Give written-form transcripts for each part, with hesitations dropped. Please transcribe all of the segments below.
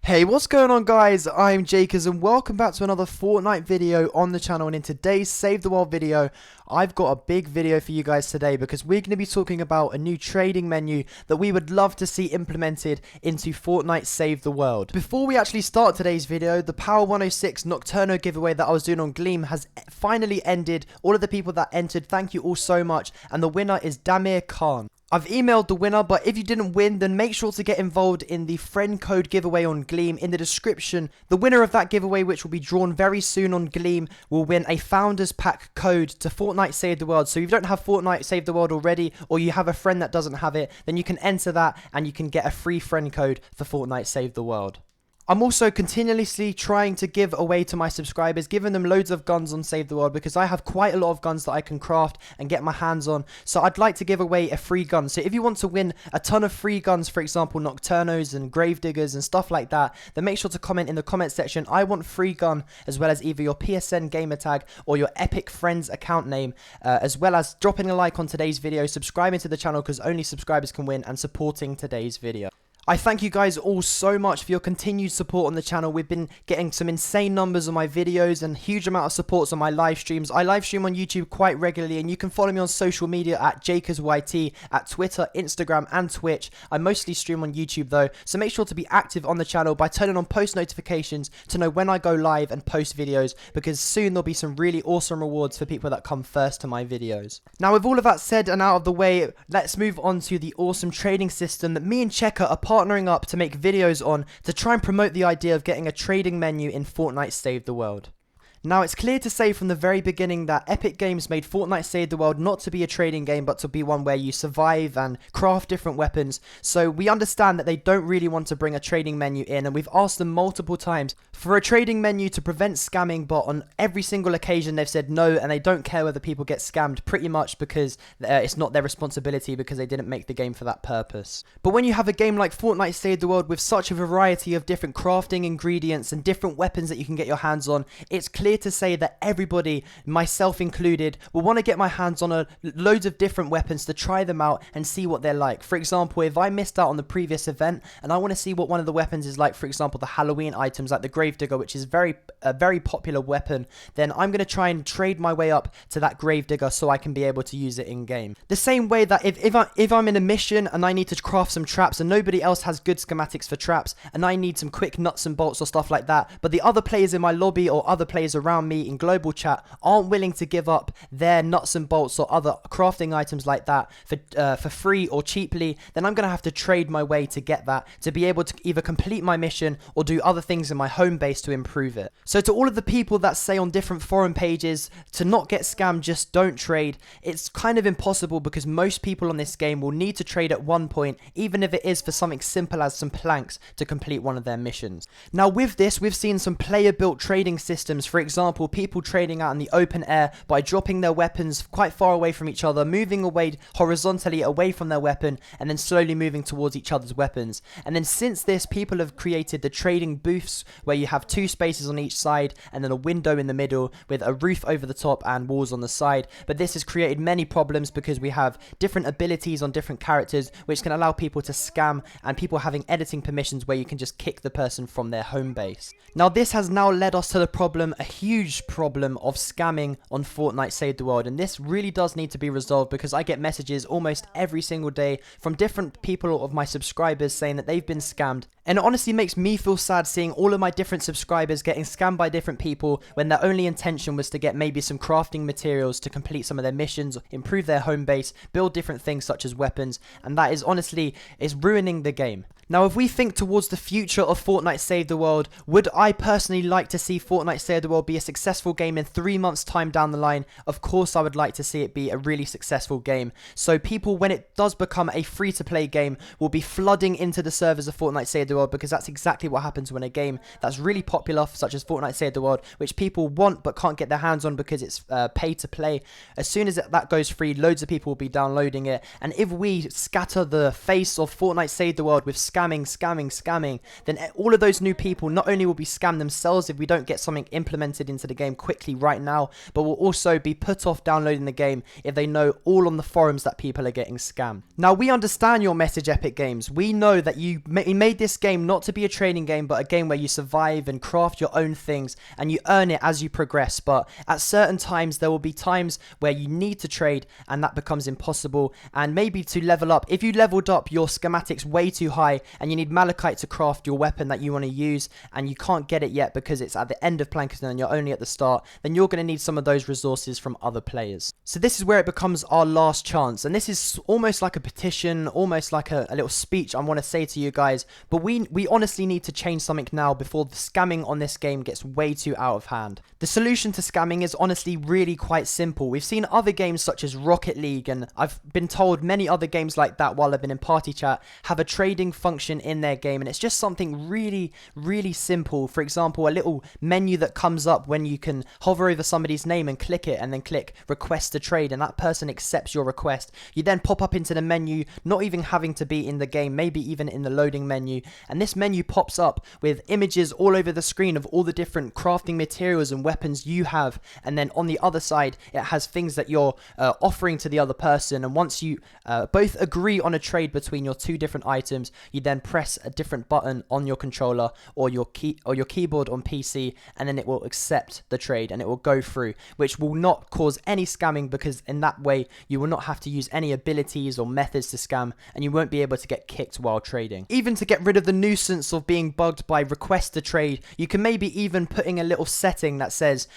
Hey, what's going on guys? I'm JAKRS and welcome back to another Fortnite video on the channel, and in today's Save the World video, I've got a big video for you guys today because we're going to be talking about a new trading menu that we would love to see implemented into Fortnite Save the World. Before we actually start today's video, the Power 106 Nocturno giveaway that I was doing on Gleam has finally ended. All of the people that entered, thank you all so much, and the winner is Damir Khan. I've emailed the winner, but if you didn't win, then make sure to get involved in the friend code giveaway on Gleam in the description. The winner of that giveaway, which will be drawn very soon on Gleam, will win a Founders Pack code to Fortnite Save the World. So if you don't have Fortnite Save the World already, or you have a friend that doesn't have it, then you can enter that and you can get a free friend code for Fortnite Save the World. I'm also continuously trying to give away to my subscribers, giving them loads of guns on Save the World because I have quite a lot of guns that I can craft and get my hands on. So I'd like to give away a free gun. So if you want to win a ton of free guns, for example, Nocturnos and Gravediggers and stuff like that, then make sure to comment in the comment section, I want free gun, as well as either your PSN gamer tag or your Epic Friends account name, as well as dropping a like on today's video, subscribing to the channel because only subscribers can win, and supporting today's video. I thank you guys all so much for your continued support on the channel. We've been getting some insane numbers on my videos and huge amount of supports on my live streams. I live stream on YouTube quite regularly, and you can follow me on social media at JAKRSYT, at Twitter, Instagram and Twitch. I mostly stream on YouTube though, so make sure to be active on the channel by turning on post notifications to know when I go live and post videos, because soon there'll be some really awesome rewards for people that come first to my videos. Now, with all of that said and out of the way, let's move on to the awesome trading system that me and Checker are partnering up to make videos on, to try and promote the idea of getting a trading menu in Fortnite Save the World. Now, it's clear to say from the very beginning that Epic Games made Fortnite Save the World not to be a trading game, but to be one where you survive and craft different weapons. So we understand that they don't really want to bring a trading menu in, and we've asked them multiple times for a trading menu to prevent scamming, but on every single occasion they've said no, and they don't care whether people get scammed, pretty much because it's not their responsibility, because they didn't make the game for that purpose. But when you have a game like Fortnite Save the World with such a variety of different crafting ingredients and different weapons that you can get your hands on, it's clear to say that everybody, myself included, will want to get my hands on loads of different weapons to try them out and see what they're like. For example, if I missed out on the previous event and I want to see what one of the weapons is like, for example, the Halloween items like the Gravedigger, which is a very popular weapon, then I'm going to try and trade my way up to that Gravedigger so I can be able to use it in game. The same way that if I'm in a mission and I need to craft some traps and nobody else has good schematics for traps, and I need some quick nuts and bolts or stuff like that, but the other players in my lobby or other players around me in global chat aren't willing to give up their nuts and bolts or other crafting items like that for free or cheaply, then I'm going to have to trade my way to get that, to be able to either complete my mission or do other things in my home base to improve it. So to all of the people that say on different forum pages to not get scammed, just don't trade, it's kind of impossible, because most people on this game will need to trade at one point, even if it is for something simple as some planks to complete one of their missions. Now, with this, we've seen some player built trading systems. For example, people trading out in the open air by dropping their weapons quite far away from each other, moving away horizontally away from their weapon, and then slowly moving towards each other's weapons. And then since this, people have created the trading booths where you have two spaces on each side and then a window in the middle with a roof over the top and walls on the side. But this has created many problems because we have different abilities on different characters, which can allow people to scam, and people having editing permissions where you can just kick the person from their home base. Now, this has now led us to the problem, a huge problem of scamming on Fortnite Save the World, and this really does need to be resolved, because I get messages almost every single day from different people of my subscribers saying that they've been scammed, and it honestly makes me feel sad seeing all of my different subscribers getting scammed by different people when their only intention was to get maybe some crafting materials to complete some of their missions, improve their home base, build different things such as weapons, and that is honestly ruining the game. Now, if we think towards the future of Fortnite Save the World, would I personally like to see Fortnite Save the World be a successful game in 3 months' time down the line? Of course, I would like to see it be a really successful game. So people, when it does become a free-to-play game, will be flooding into the servers of Fortnite Save the World, because that's exactly what happens when a game that's really popular, such as Fortnite Save the World, which people want but can't get their hands on because it's pay-to-play. As soon as that goes free, loads of people will be downloading it. And if we scatter the face of Fortnite Save the World with scamming, then all of those new people not only will be scammed themselves if we don't get something implemented into the game quickly right now, but will also be put off downloading the game if they know all on the forums that people are getting scammed. Now, we understand your message, Epic Games. We know that you made this game not to be a trading game, but a game where you survive and craft your own things and you earn it as you progress. But at certain times, there will be times where you need to trade and that becomes impossible. And maybe to level up, if you leveled up your schematics way too high and you need malachite to craft your weapon that you want to use and you can't get it yet because it's at the end of Plankerton and you're only at the start, then you're going to need some of those resources from other players. So this is where it becomes our last chance, and this is almost like a petition, almost like a little speech I want to say to you guys, but we honestly need to change something now before the scamming on this game gets way too out of hand. The solution to scamming is honestly really quite simple. We've seen other games such as Rocket League, and I've been told many other games like that while I've been in party chat have a trading function in their game, and it's just something really simple. For example, a little menu that comes up when you can hover over somebody's name and click it and then click request to trade, and that person accepts your request. You then pop up into the menu, not even having to be in the game, maybe even in the loading menu, and this menu pops up with images all over the screen of all the different crafting materials and weapons you have, and then on the other side it has things that you're offering to the other person, and once you both agree on a trade between your two different items, you then press a different button on your controller or your keyboard on PC, and then it will accept the trade and it will go through, which will not cause any scamming, because in that way you will not have to use any abilities or methods to scam, and you won't be able to get kicked while trading. Even to get rid of the nuisance of being bugged by request to trade, you can maybe even put in a little setting that says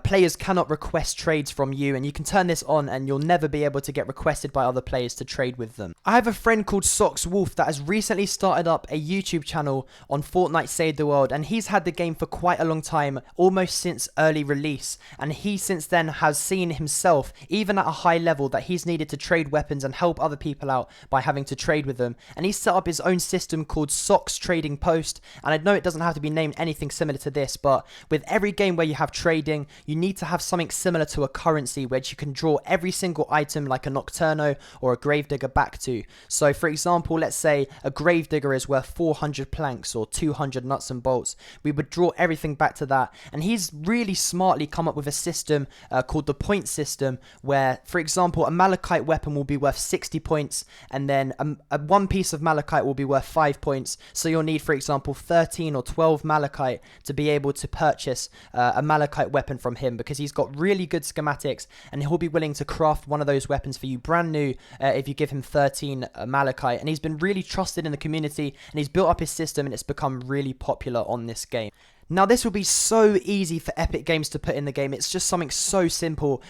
players cannot request trades from you, and you can turn this on and you'll never be able to get requested by other players to trade with them. I have a friend called Socks Wolf that has recently started up a YouTube channel on Fortnite Save the World, and he's had the game for quite a long time, almost since early release, and he since then has seen himself, even at a high level, that he's needed to trade weapons and help other people out by having to trade with them, and he's set up his own system called Socks Trading Post. And I know it doesn't have to be named anything similar to this, but with every game where you have trading, you need to have something similar to a currency which you can draw every single item like a Nocturno or a Gravedigger back to. So for example, let's say a Gravedigger is worth 400 planks or 200 nuts and bolts. We would draw everything back to that, and he's really smartly come up with a system called the point system, where for example a malachite weapon will be worth 60 points, and then one piece of malachite will be worth 5 points. So you'll need, for example, 13 or 12 malachite to be able to purchase a malachite weapon from him, because he's got really good schematics and he'll be willing to craft one of those weapons for you brand new if you give him 13 malachite. And he's been really trusted in the community, and he's built up his system, and it's become really popular on this game. Now, this will be so easy for Epic Games to put in the game. It's just something so simple.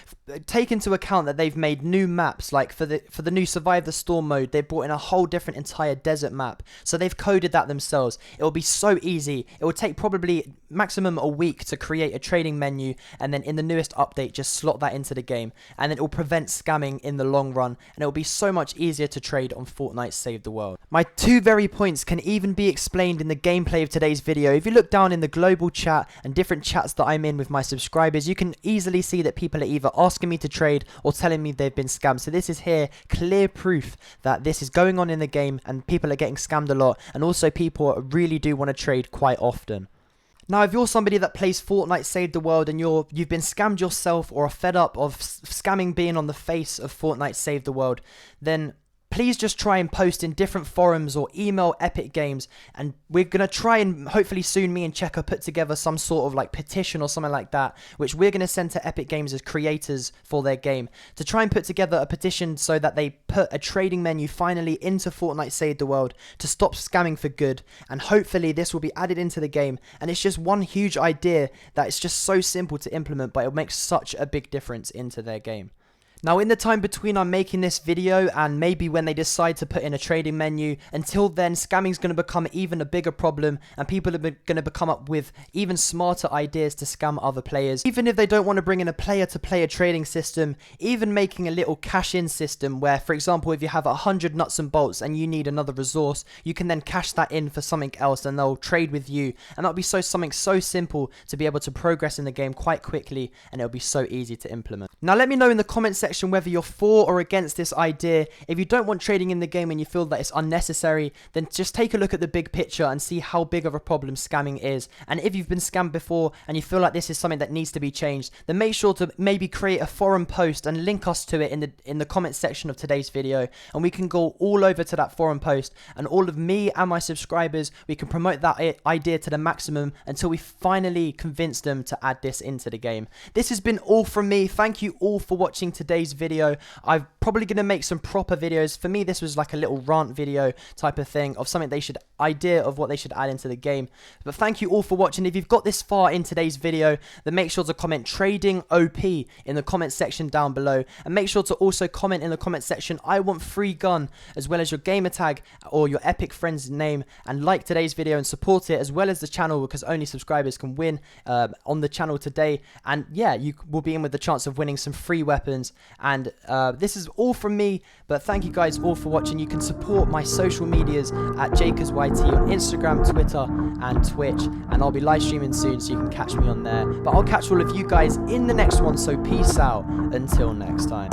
Take into account that they've made new maps, like for the new Survive the Storm mode, they brought in a whole different entire desert map. So they've coded that themselves. It will be so easy. It will take probably maximum a week to create a trading menu, and then in the newest update, just slot that into the game. And then it will prevent scamming in the long run, and it will be so much easier to trade on Fortnite Save the World. My two very points can even be explained in the gameplay of today's video. If you look down in the global chat and different chats that I'm in with my subscribers, you can easily see that people are either asking me to trade or telling me they've been scammed. So this is here clear proof that this is going on in the game and people are getting scammed a lot, and also people really do want to trade quite often. Now, if you're somebody that plays Fortnite Save the World and you've been scammed yourself or are fed up of scamming being on the face of Fortnite Save the World, then please just try and post in different forums or email Epic Games, and we're going to try and hopefully soon me and Checker put together some sort of like petition or something like that, which we're going to send to Epic Games as creators for their game, to try and put together a petition so that they put a trading menu finally into Fortnite Save the World to stop scamming for good, and hopefully this will be added into the game. And it's just one huge idea that it's just so simple to implement, but it'll make such a big difference into their game. Now, in the time between I'm making this video and maybe when they decide to put in a trading menu, until then, scamming is going to become even a bigger problem, and people are going to come up with even smarter ideas to scam other players. Even if they don't want to bring in a player-to-player trading system, even making a little cash-in system where, for example, if you have 100 nuts and bolts and you need another resource, you can then cash that in for something else and they'll trade with you. And that'll be something so simple to be able to progress in the game quite quickly, and it'll be so easy to implement. Now, let me know in the comment section section whether you're for or against this idea. If you don't want trading in the game and you feel that it's unnecessary, then just take a look at the big picture and see how big of a problem scamming is. And if you've been scammed before and you feel like this is something that needs to be changed, then make sure to maybe create a forum post and link us to it in the comment section of today's video, and we can go all over to that forum post, and all of me and my subscribers, we can promote that idea to the maximum until we finally convince them to add this into the game. This has been all from me. Thank you all for watching today's video. I'm probably going to make some proper videos. For me, this was like a little rant video type of thing of something idea of what they should add into the game. But thank you all for watching. If you've got this far in today's video, then make sure to comment trading OP in the comment section down below, and make sure to also comment in the comment section I want free gun, as well as your gamer tag or your epic friend's name, and like today's video and support it, as well as the channel, because only subscribers can win on the channel today. And yeah, you will be in with the chance of winning some free weapons. And this is all from me, but thank you guys all for watching. You can support my social medias at JAKRS on Instagram, Twitter and Twitch, and I'll be live streaming soon, so you can catch me on there. But I'll catch all of you guys in the next one, so peace out until next time.